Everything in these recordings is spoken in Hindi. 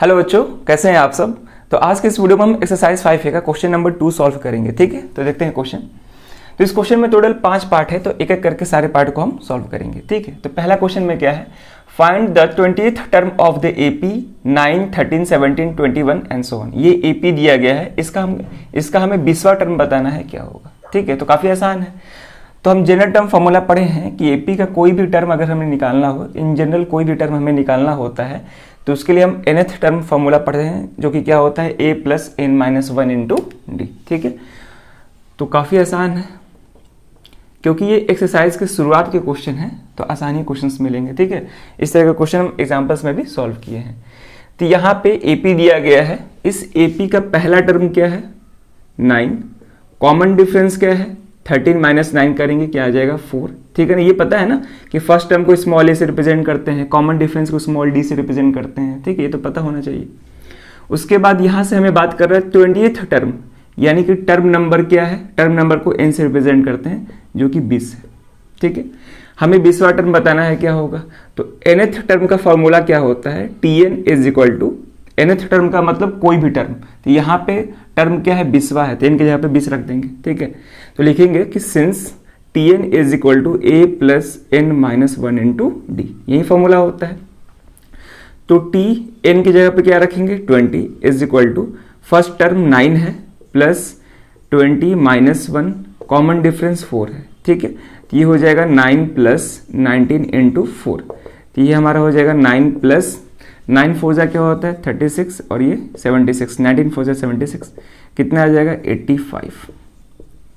हेलो बच्चों, कैसे हैं आप सब। तो आज के इस वीडियो में हम एक्सरसाइज 5A का क्वेश्चन नंबर 2 सॉल्व करेंगे। ठीक है, तो देखते हैं क्वेश्चन। तो इस क्वेश्चन में टोटल 5 पार्ट है, तो एक एक करके सारे पार्ट को हम सॉल्व करेंगे। ठीक है, तो पहला क्वेश्चन में क्या है, find the 20th term of the AP 9, 13, 17, 21 and so on. ये एपी दिया गया है, इसका हमें 20वां टर्म बताना है क्या होगा। ठीक है, तो काफी आसान है। तो हम जनरल टर्म फॉर्मूला पढ़े हैं कि एपी का कोई भी टर्म अगर हमें निकालना हो, इन जनरल कोई भी टर्म हमें निकालना होता है तो उसके लिए हम nth टर्म फॉर्मूला पढ़े हैं, जो कि क्या होता है a plus n minus 1 into D. ठीक है, तो काफ़ी आसान है क्योंकि ये एक्सरसाइज के शुरुआत के क्वेश्चन हैं, तो आसानी क्वेश्चंस मिलेंगे। ठीक है, इस तरह के क्वेश्चन हम एग्जाम्पल्स में भी सॉल्व किए हैं। तो यहाँ पे एपी दिया गया है, इस एपी का पहला टर्म क्या है 9, कॉमन डिफरेंस क्या है 13 माइनस 9 करेंगे क्या आ जाएगा 4। ठीक है ना, ये पता है ना कि फर्स्ट टर्म को स्मॉल ए से रिप्रेजेंट करते हैं, कॉमन डिफरेंस को स्मॉल डी से रिप्रेजेंट करते हैं। ठीक है, ये तो पता होना चाहिए। उसके बाद यहाँ से हमें बात कर रहा है 20th टर्म, यानी कि टर्म नंबर क्या है, टर्म नंबर को n से रिप्रेजेंट करते हैं जो कि 20 है। ठीक है, हमें 20वां टर्म बताना है क्या होगा। तो nth टर्म का फॉर्मूला क्या होता है, tn is equal to nth term का मतलब कोई भी टर्म। तो यहाँ पे टर्म क्या है 20वां है, तो n के जगह पे 20 रख देंगे। ठीक है, तो लिखेंगे कि since tn is equal to a plus n minus 1 into D, यही फॉर्मूला होता है। तो t n की जगह पे क्या रखेंगे 20 is equal to first term 9 है प्लस 20 माइनस 1, कॉमन डिफरेंस 4 है। ठीक है, तो ये हो जाएगा 9 प्लस 19 इंटू 4। तो ये हमारा हो जाएगा 9 प्लस 9 4 जा क्या होता है 36 और ये 76, 19 4 जा 76, कितना आ जाएगा 85।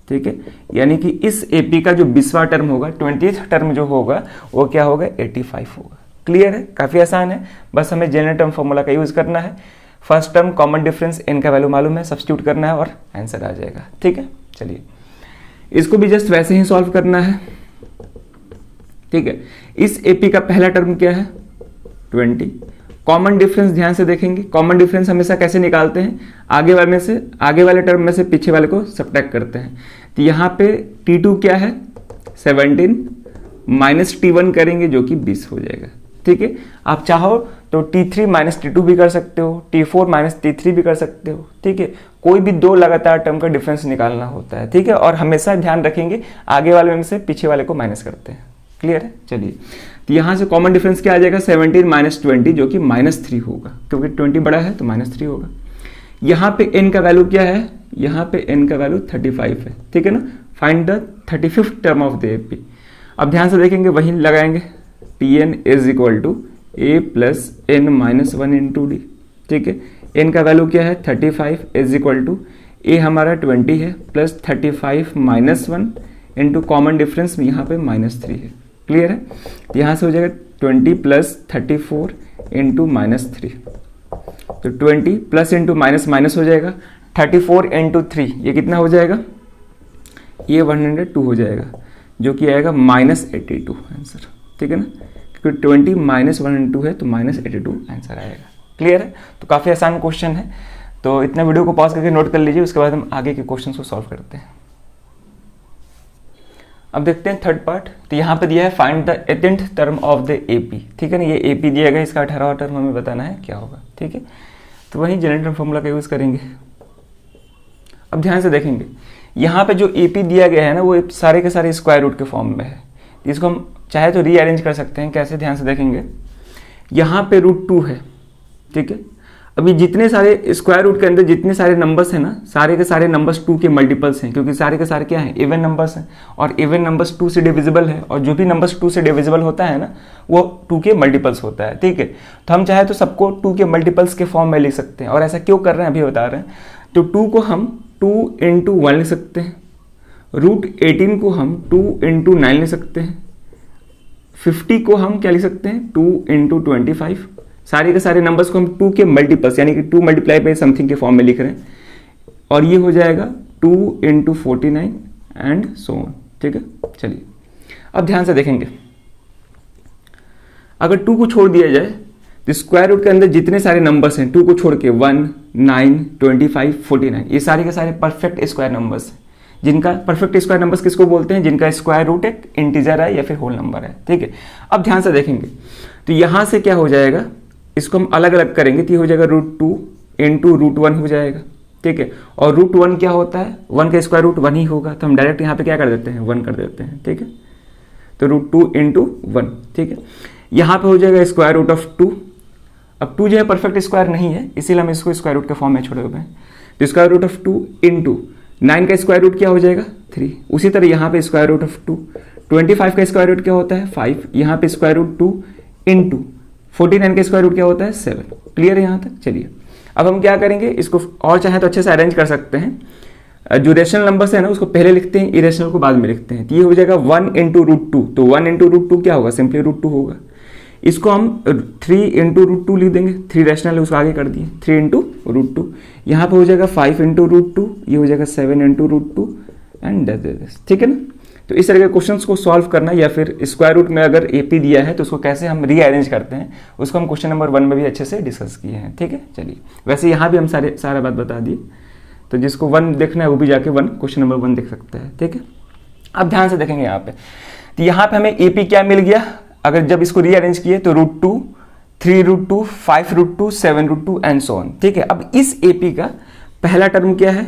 ठीक है, यानी कि इस एपी का जो 20वां टर्म होगा, 20th टर्म जो होगा वो क्या होगा 85 होगा। क्लियर है, काफी आसान है, बस हमें जनरल टर्म फॉर्मूला का यूज करना है। First term common difference n का वैल्यू मालूम है, सब्स्टिट्यूट करना है और आंसर आ जाएगा। ठीक है, चलिए इसको भी जस्ट वैसे ही सॉल्व करना है। ठीक है, इस एपी का पहला टर्म क्या है 20, कॉमन डिफरेंस ध्यान से देखेंगे, कॉमन डिफरेंस हमेशा कैसे निकालते हैं, आगे वाले टर्म में से पीछे वाले को सब्ट्रैक्ट करते हैं। तो यहाँ पे t2 क्या है 17 माइनस t1 करेंगे जो कि 20 हो जाएगा। ठीक है, आप चाहो तो t3 माइनस t2 भी कर सकते हो, t4 माइनस t3 भी कर सकते हो। ठीक है, कोई भी दो लगातार टर्म का डिफरेंस निकालना होता है। ठीक है, और हमेशा ध्यान रखेंगे आगे वाले में से पीछे वाले को माइनस करते हैं। क्लियर है, चलिए तो यहाँ से कॉमन डिफरेंस क्या आ जाएगा 17 माइनस 20 जो कि -3 होगा, क्योंकि 20 बड़ा है तो -3 होगा। यहाँ पे n का वैल्यू क्या है, यहाँ पे n का वैल्यू 35 है। ठीक है ना, find the 35th term of the AP. अब ध्यान से देखेंगे, वही लगाएंगे tn is equal to a plus n minus 1 into D. ठीक है, n का वैल्यू क्या है 35 इज इक्वल टू a हमारा 20 है plus 35 minus 1 into common difference में यहाँ पे -3 है। क्लियर है, तो यहाँ से हो जाएगा 20 प्लस 34 इंटू -3, तो 20 प्लस इंटू माइनस माइनस हो जाएगा, 34 इंटू 3 ये कितना हो जाएगा, ये 102 हो जाएगा, जो कि आएगा -82 आंसर। ठीक है ना, क्योंकि 20 माइनस 102 है तो -82 आंसर आएगा। क्लियर है, तो काफ़ी आसान क्वेश्चन है। तो इतना वीडियो को पॉज करके नोट कर लीजिए, उसके बाद हम आगे के क्वेश्चन को सॉल्व करते हैं। अब देखते हैं थर्ड पार्ट। तो यहाँ पे दिया है find the 18th term of the AP. ठीक है ना, ये एपी दिया गया, इसका 18वां टर्म हमें बताना है क्या होगा। ठीक है, तो वही जनरल टर्म फॉर्मूला का यूज करेंगे। अब ध्यान से देखेंगे, यहाँ पे जो एपी दिया गया है ना वो सारे के सारे स्क्वायर रूट के फॉर्म में है। इसको हम चाहे तो रीअरेंज कर सकते हैं, कैसे ध्यान से देखेंगे, यहाँ पे √2 है। ठीक है, अभी जितने सारे स्क्वायर रूट के अंदर जितने सारे नंबर्स हैं ना, सारे के सारे नंबर्स 2 के मल्टीपल्स हैं, क्योंकि सारे के सारे क्या हैं इवन नंबर्स हैं, और इवन नंबर्स 2 से डिविजिबल है, और जो भी नंबर्स 2 से डिविजिबल होता है ना वो 2 के मल्टीपल्स होता है। ठीक है, तो हम चाहे तो सबको 2 के मल्टीपल्स के फॉर्म में लिख सकते हैं, और ऐसा क्यों कर रहे हैं अभी बता रहे हैं। तो 2 को हम 2 इंटू 1 लिख सकते हैं, √18 को हम 2 इंटू 9 लिख सकते हैं, 50 को हम क्या लिख सकते हैं 2 इंटू 25। सारे के सारे नंबर्स को हम 2 के मल्टीपल्स यानी कि 2 मल्टीप्लाई बाय समथिंग के फॉर्म में लिख रहे हैं, और ये हो जाएगा 2 इंटू 49 एंड सो ऑन। ठीक है, चलिए अब ध्यान से देखेंगे, अगर 2 को छोड़ दिया जाए तो स्क्वायर रूट के अंदर जितने सारे नंबर्स हैं 2 को छोड़ के 1, 9, 25, 49 ये सारे के सारे परफेक्ट स्क्वायर नंबर्स हैं। जिनका परफेक्ट स्क्वायर नंबर्स किसको बोलते हैं, जिनका स्क्वायर रूट एक इंटीजर है या फिर होल नंबर है। ठीक है, अब ध्यान से देखेंगे तो यहां से क्या हो जाएगा इसको हम अलग अलग करेंगे तो ये हो जाएगा √2 इंटू √1 हो जाएगा, ठीक है। और √1 क्या होता है, 1 का स्क्वायर रूट 1 ही होगा, तो हम डायरेक्ट यहाँ पे क्या कर देते हैं 1 कर देते हैं, ठीक है। तो √2 इंटू 1, ठीक है। यहाँ पे हो जाएगा स्क्वायर रूट ऑफ 2। अब 2 जो है परफेक्ट स्क्वायर नहीं है, इसीलिए हम इसको स्क्वायर रूट के फॉर्म में छोड़े हुए हैं। तो स्क्वायर रूट ऑफ 2 इंटू 9 का स्क्वायर रूट क्या हो जाएगा 3। उसी तरह यहाँ पे स्क्वायर रूट ऑफ 2, 25 का स्क्वायर रूट क्या होता है 5, यहाँ पे स्क्वायर रूट 2 इंटू 49 का स्क्वायर रूट क्या होता है 7। क्लियर है यहाँ तक? चलिए अब हम क्या करेंगे, इसको और चाहे तो अच्छे से अरेंज कर सकते हैं। जो रेशनल नंबर्स है ना उसको पहले लिखते हैं, इरेशनल को बाद में लिखते हैं। तो ये हो जाएगा 1 इंटू √2, तो 1 इंटू √2 क्या होगा, सिंपली √2 होगा। इसको हम 3 इंटू √2 लिख देंगे, 3 रैशनल है उसको आगे कर दिए, 3 इंटू √2। यहाँ पे हो जाएगा 5 इंटू √2, ये हो जाएगा 7 इंटू √2 एंड दिस, ठीक है ना। तो इस तरह के क्वेश्चंस को सॉल्व करना, या फिर स्क्वायर रूट में अगर एपी दिया है तो उसको कैसे हम रीअरेंज करते हैं, उसको हम क्वेश्चन नंबर 1 में भी अच्छे से डिस्कस किए हैं, ठीक है। चलिए वैसे यहाँ भी हम सारा बात बता दिए, तो जिसको 1 देखना है वो भी जाके क्वेश्चन नंबर 1 देख सकता है, ठीक है। अब ध्यान से देखेंगे यहाँ पे, तो यहाँ पे हमें एपी क्या मिल गया, अगर जब इसको रीअरेंज किए तो √2, 3√2, 5√2, 7√2 एंड सो ऑन, ठीक है। अब इस एपी का पहला टर्म क्या है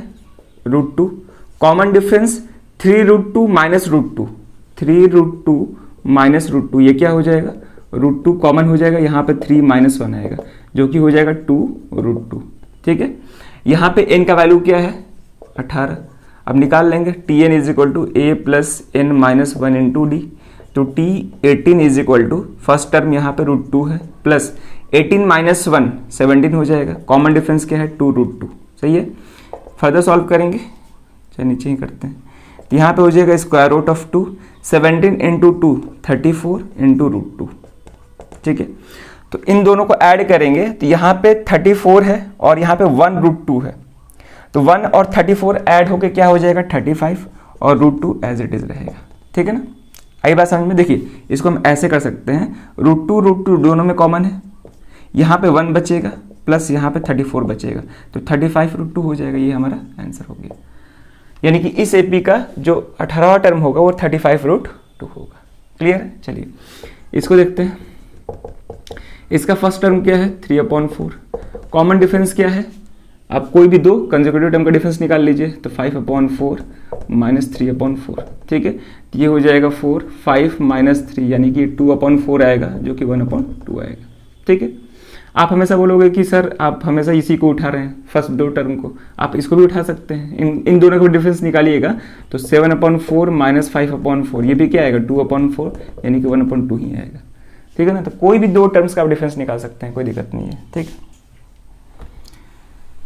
√2, कॉमन डिफरेंस 3√2 माइनस √2, 3√2 माइनस √2, ये क्या हो जाएगा √2 कॉमन हो जाएगा, यहाँ पे 3 माइनस 1 आएगा जो कि हो जाएगा 2√2, ठीक है। यहाँ पे n का वैल्यू क्या है 18, अब निकाल लेंगे Tn is equal to a plus n minus 1 into D. तो T18 is equal to first term यहाँ पे √2 है प्लस 18 माइनस 1 17 हो जाएगा, कॉमन डिफरेंस क्या है 2√2, सही है। फर्दर सॉल्व करेंगे, चलिए नीचे ही करते हैं। तो यहाँ पे हो जाएगा square root of 2, 17 into 2 34 into √2, ठीक है। तो इन दोनों को ऐड करेंगे तो यहाँ पे 34 है और यहाँ पे 1√2 है, तो 1 और 34 ऐड होके क्या हो जाएगा 35 और √2 एज इट इज रहेगा, ठीक है ना। आई बात समझ में? देखिए इसको हम ऐसे कर सकते हैं, √2 दोनों में कॉमन है, यहाँ पे 1 बचेगा प्लस यहाँ पे 34 बचेगा, तो 35√2 हो जाएगा, ये हमारा आंसर हो गया। यानी कि इस एपी का जो 18वां टर्म होगा वो 35√2 होगा। क्लियर है? चलिए इसको देखते हैं। इसका फर्स्ट टर्म क्या है 3/4, कॉमन डिफरेंस क्या है, आप कोई भी दो कंसेक्यूटिव टर्म का डिफरेंस निकाल लीजिए, तो 5/4 माइनस 3/4, ठीक है। तो ये हो जाएगा 4, 5 माइनस 3 यानी कि 2/4 आएगा जो कि 1/2 आएगा, ठीक है। आप हमेशा बोलोगे कि सर आप हमेशा इसी को उठा रहे हैं फर्स्ट 2 टर्म को, आप इसको भी उठा सकते हैं, इन दोनों का डिफरेंस निकालिएगा तो 7/4 माइनस 5/4 ये भी क्या आएगा 2/4 यानी कि 1/2 ही आएगा, ठीक है ना। तो कोई भी 2 टर्म्स का आप डिफरेंस निकाल सकते हैं, कोई दिक्कत नहीं है, ठीक।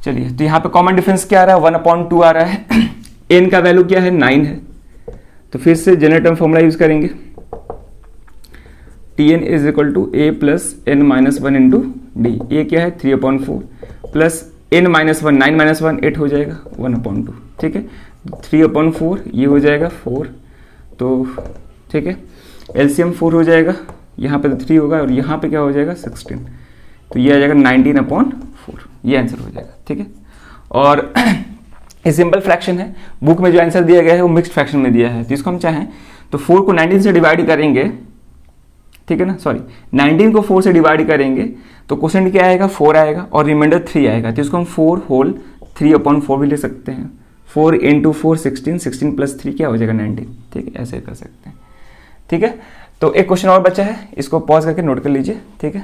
चलिए तो यहाँ पे कॉमन डिफरेंस क्या आ रहा है 1/2 आ रहा है, n का वैल्यू क्या है 9 है, तो फिर से जनरल टर्म फॉर्मूला यूज करेंगे, Tn is equal to a plus n minus 1 into D. ये क्या है 3/4 प्लस n माइनस 1, 9 माइनस 1 8 हो जाएगा 1/2, ठीक है। 3/4 ये हो जाएगा 4, तो ठीक है एलसीएम 4 हो जाएगा, यहाँ पे तो 3 होगा और यहाँ पे क्या हो जाएगा 16, तो ये आ जाएगा 19/4, ये आंसर हो जाएगा, ठीक है। और ये सिंपल फ्रैक्शन है, बुक में जो आंसर दिया गया है वो मिक्स्ड फ्रैक्शन में दिया है, तो इसको हम चाहें तो 4 को 19 से डिवाइड करेंगे, ठीक है ना, सॉरी 19 को 4 से डिवाइड करेंगे तो क्वेश्चन क्या आएगा 4 आएगा और रिमाइंडर 3 आएगा, तो इसको हम 4 होल 3/4 भी ले सकते हैं, 4 इंटू 4 16, 16 प्लस 3 क्या हो जाएगा 19, ठीक है, ऐसे कर सकते हैं, ठीक है। तो एक क्वेश्चन और बचा है, इसको पॉज करके नोट कर लीजिए, ठीक है।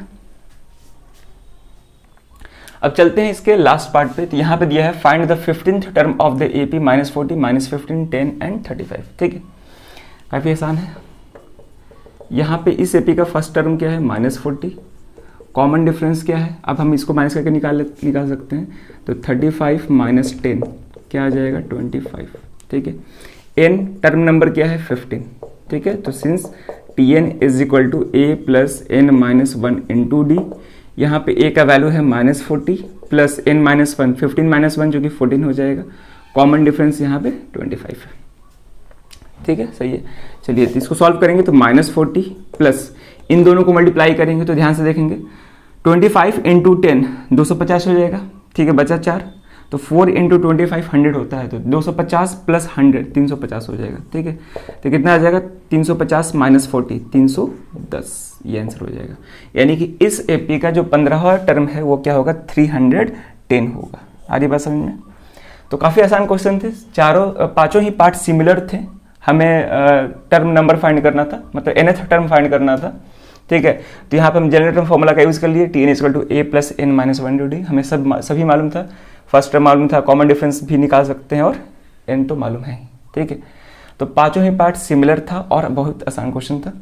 अब चलते हैं इसके लास्ट पार्ट पे, तो यहाँ पे दिया है find the 15th term of the AP -40, -15, 10 and 35, ठीक है, काफी आसान है। यहाँ पे इस एपी का फर्स्ट टर्म क्या है -40, कॉमन डिफरेंस क्या है, अब हम इसको माइनस करके निकाल सकते हैं, तो 35 माइनस 10 क्या आ जाएगा 25, ठीक है। n टर्म नंबर क्या है 15, ठीक है, तो since Tn is equal to a plus n minus 1 into D, यहाँ पे a का वैल्यू है -40 प्लस n माइनस 1, 15 माइनस 1 जो कि 14 हो जाएगा, कॉमन डिफरेंस यहाँ पे 25 है, ठीक है, सही है। चलिए तो इसको सॉल्व करेंगे तो -40 प्लस इन दोनों को मल्टीप्लाई करेंगे तो ध्यान से देखेंगे 25 इंटू 10 250 हो जाएगा, ठीक है, बचा 4, तो तो 4 इंटू 25 100 होता है, तो 250 प्लस 100 350 हो जाएगा। ठीक है, तो कितना आ जाएगा 350 माइनस 40 310, ये आंसर हो जाएगा। यानी कि इस एपी का जो 15वां टर्म है वो क्या होगा 310 होगा। आ रही बात समझ में? तो काफ़ी आसान क्वेश्चन थे, पांचों ही पार्ट सिमिलर थे। हमें टर्म नंबर फाइंड करना था, मतलब nth टर्म फाइंड करना था। ठीक है, तो यहाँ पे हम जनरल टर्म फॉर्मूला का यूज़ कर लिए, Tn equal to a plus n minus 1/d। हमें सभी मालूम था, फर्स्ट टर्म मालूम था, कॉमन डिफरेंस भी निकाल सकते हैं और n तो मालूम है। ठीक है, तो पांचों ही पार्ट सिमिलर था और बहुत आसान क्वेश्चन था।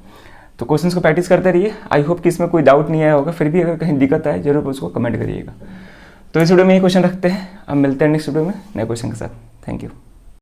तो क्वेश्चंस को प्रैक्टिस करते रहिए। आई होप कि इसमें कोई डाउट नहीं आया होगा, फिर भी अगर कहीं दिक्कत आए जरूर उसको कमेंट करिएगा। तो इस वीडियो में ये क्वेश्चन रखते हैं, अब मिलते हैं नेक्स्ट वीडियो में नए क्वेश्चन के साथ। Thank you.